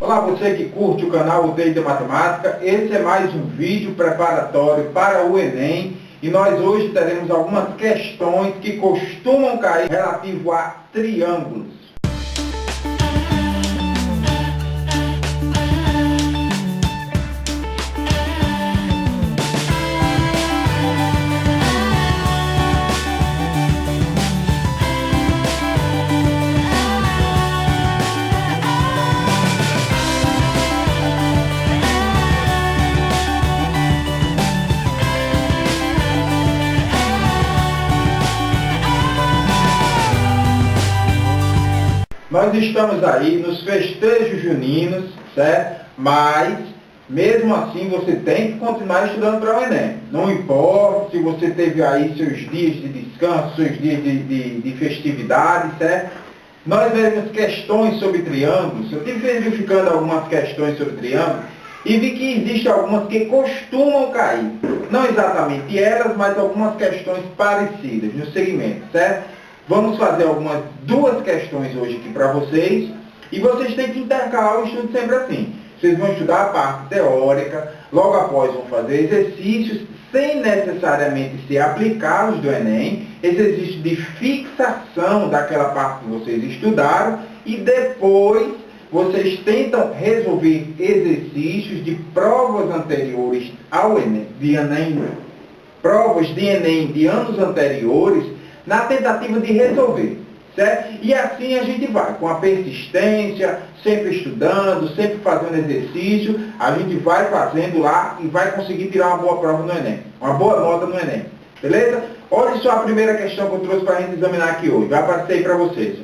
Olá, você que curte o canal UTI de Matemática. Esse é mais um vídeo preparatório para o Enem e nós hoje teremos algumas questões que costumam cair relativo a triângulos. Nós estamos aí nos festejos juninos, certo? Mas, mesmo assim, você tem que continuar estudando para o Enem. Não importa se você teve aí seus dias de descanso, seus dias de festividade, certo? Nós veremos questões sobre triângulos. Eu estive verificando algumas questões sobre triângulos e vi que existem algumas que costumam cair. Não exatamente elas, mas algumas questões parecidas no segmento, certo? Vamos fazer duas questões hoje aqui para vocês, e vocês têm que intercalar o estudo sempre assim. Vocês vão estudar a parte teórica, logo após vão fazer exercícios, sem necessariamente ser aplicados do Enem, esse exercício de fixação daquela parte que vocês estudaram, e depois vocês tentam resolver exercícios de provas anteriores ao Enem, provas de Enem de anos anteriores, na tentativa de resolver, certo? E assim a gente vai, com a persistência, sempre estudando, sempre fazendo exercício, a gente vai fazendo lá e vai conseguir tirar uma boa prova no Enem, uma boa nota no Enem, beleza? Olha só a primeira questão que eu trouxe para a gente examinar aqui hoje, vai aparecer aí para vocês.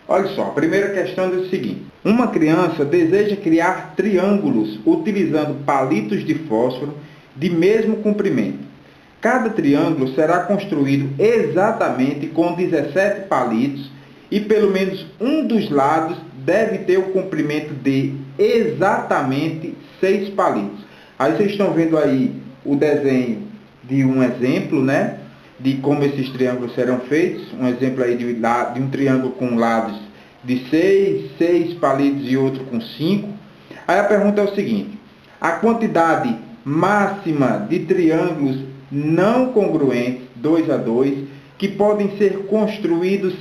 Olha só, a primeira questão é o seguinte: uma criança deseja criar triângulos utilizando palitos de fósforo de mesmo comprimento. Cada triângulo será construído exatamente com 17 palitos e pelo menos um dos lados deve ter o comprimento de exatamente 6 palitos. Aí vocês estão vendo aí o desenho de um exemplo, né, de como esses triângulos serão feitos. Um exemplo aí de um triângulo com lados de 6 palitos e outro com 5. Aí a pergunta é o seguinte: a quantidade máxima de triângulos não congruentes, 2 a 2, que podem ser construídos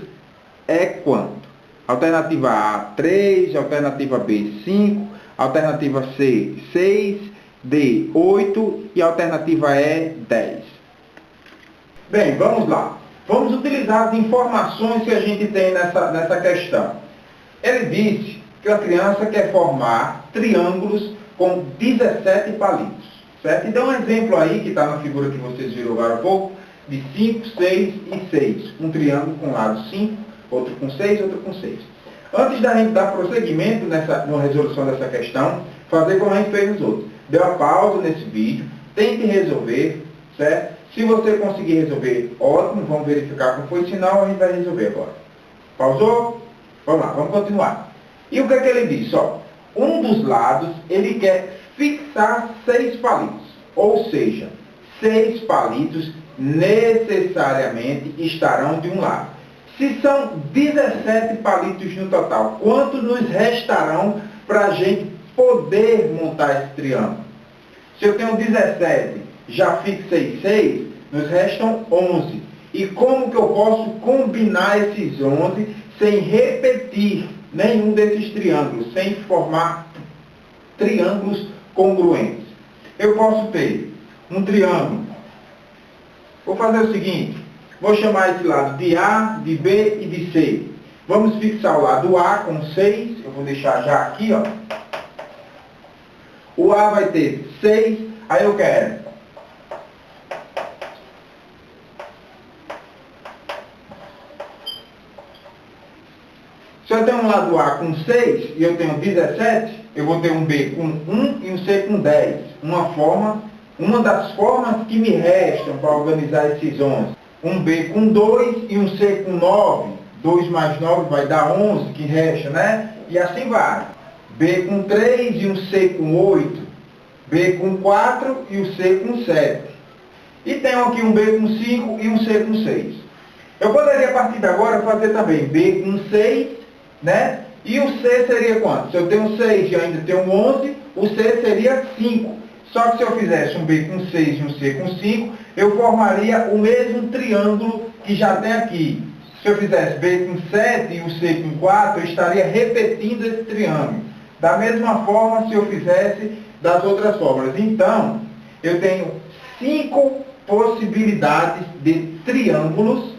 é quanto? Alternativa A, 3, alternativa B, 5, alternativa C, 6, D, 8 e alternativa E, 10. Bem, vamos lá. Vamos utilizar as informações que a gente tem nessa questão. Ele disse que a criança quer formar triângulos com 17 palitos. Certo? E dá um exemplo aí, que está na figura que vocês viram agora há pouco, de 5, 6 e 6. Um triângulo com lado 5, outro com 6, outro com 6. Antes da gente dar prosseguimento na resolução dessa questão, fazer como a gente fez nos outros. Dê uma pausa nesse vídeo, tente resolver, certo? Se você conseguir resolver, ótimo, vamos verificar como foi, senão a gente vai resolver agora. Pausou? Vamos lá, vamos continuar. E o que é que ele diz? Ó, um dos lados, ele quer fixar 6 palitos, ou seja, 6 palitos necessariamente estarão de um lado. Se são 17 palitos no total, quantos nos restarão para a gente poder montar esse triângulo? Se eu tenho 17, já fixei 6, nos restam 11. E como que eu posso combinar esses 11 sem repetir nenhum desses triângulos, sem formar triângulos congruentes? Eu posso ter um triângulo. Vou fazer o seguinte: vou chamar esse lado de A, de B e de C. Vamos fixar o lado A com 6. Eu vou deixar já aqui, ó. O A vai ter 6. Aí eu quero se eu tenho um lado A com 6 e eu tenho 17, eu vou ter um B com 1 e um C com 10. Uma das formas que me restam para organizar esses 11. Um B com 2 e um C com 9. 2 mais 9 vai dar 11, que resta, né? E assim vai. B com 3 e um C com 8. B com 4 e o C com 7. E tenho aqui um B com 5 e um C com 6. Eu poderia, a partir de agora, fazer também B com 6, né? E o C seria quanto? Se eu tenho 6 e ainda tenho 11, o C seria 5. Só que se eu fizesse um B com 6 e um C com 5, eu formaria o mesmo triângulo que já tem aqui. Se eu fizesse B com 7 e o C com 4, eu estaria repetindo esse triângulo. Da mesma forma, se eu fizesse das outras fórmulas. Então, eu tenho 5 possibilidades de triângulos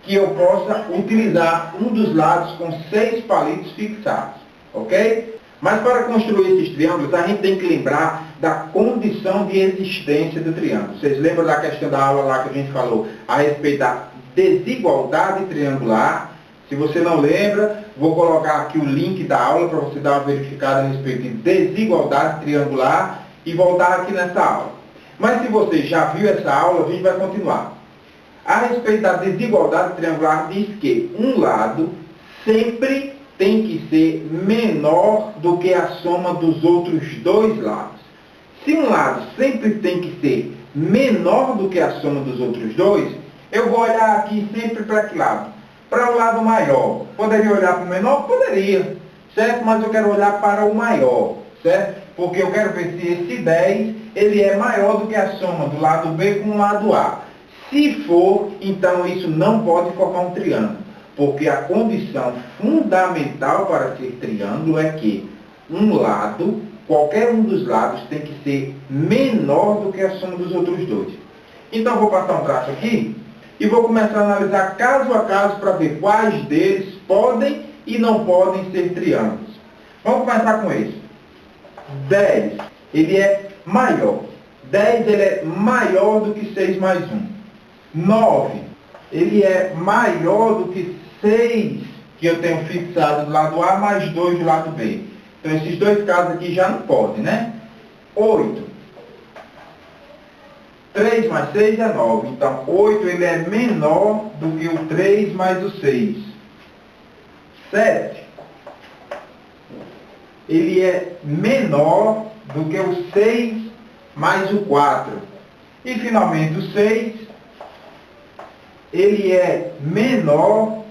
que eu possa utilizar um dos lados com 6 palitos fixados, ok? Mas para construir esses triângulos, a gente tem que lembrar da condição de existência do triângulo. Vocês lembram da questão da aula lá que a gente falou a respeito da desigualdade triangular? Se você não lembra, vou colocar aqui o link da aula para você dar uma verificada a respeito de desigualdade triangular e voltar aqui nessa aula. Mas se você já viu essa aula, a gente vai continuar. A respeito da desigualdade triangular, diz que um lado sempre tem que ser menor do que a soma dos outros dois lados. Se um lado sempre tem que ser menor do que a soma dos outros dois, eu vou olhar aqui sempre para que lado? Para o lado maior. Poderia olhar para o menor? Poderia, certo? Mas eu quero olhar para o maior, certo? Porque eu quero ver se esse 10 ele é maior do que a soma do lado B com o lado A. Se for, então isso não pode formar um triângulo, porque a condição fundamental para ser triângulo é que um lado, qualquer um dos lados, tem que ser menor do que a soma dos outros dois. Então vou passar um traço aqui e vou começar a analisar caso a caso para ver quais deles podem e não podem ser triângulos. Vamos começar com esse. 10, ele é maior. 10 ele é maior do que 6 mais 1. 9, ele é maior do que 6 que eu tenho fixado do lado A mais 2 do lado B. Então esses dois casos aqui já não podem, né? 8. 3 mais 6 é 9. Então 8 ele é menor do que o 3 mais o 6. 7. Ele é menor do que o 6 mais o 4. E finalmente o 6, ele é menor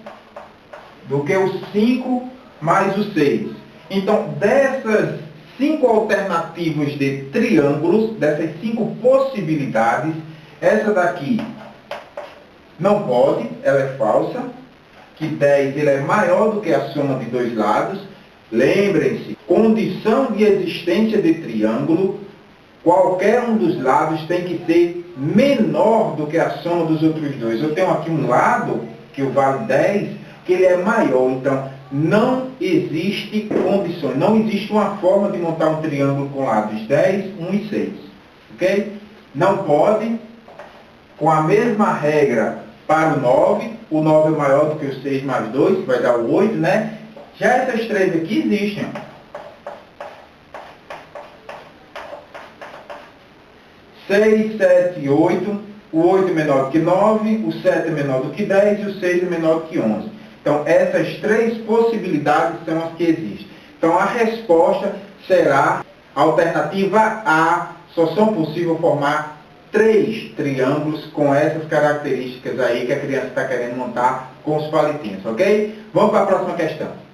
do que o 5 mais o 6. Então, dessas 5 alternativas de triângulos, dessas 5 possibilidades, essa daqui não pode, ela é falsa, que 10 ele é maior do que a soma de dois lados. Lembrem-se, condição de existência de triângulo, qualquer um dos lados tem que ser menor do que a soma dos outros dois. Eu tenho aqui um lado, que vale 10, que ele é maior. Então, não existe condições, não existe uma forma de montar um triângulo com lados 10, 1 e 6. Ok? Não pode, com a mesma regra para o 9 é maior do que o 6 mais 2, que vai dar o 8, né? Já essas três aqui existem. 6, 7 e 8, o 8 é menor do que 9, o 7 é menor do que 10 e o 6 é menor do que 11. Então, essas três possibilidades são as que existem. Então, a resposta será a alternativa A. Só são possíveis formar 3 triângulos com essas características aí que a criança está querendo montar com os palitinhos, ok? Vamos para a próxima questão.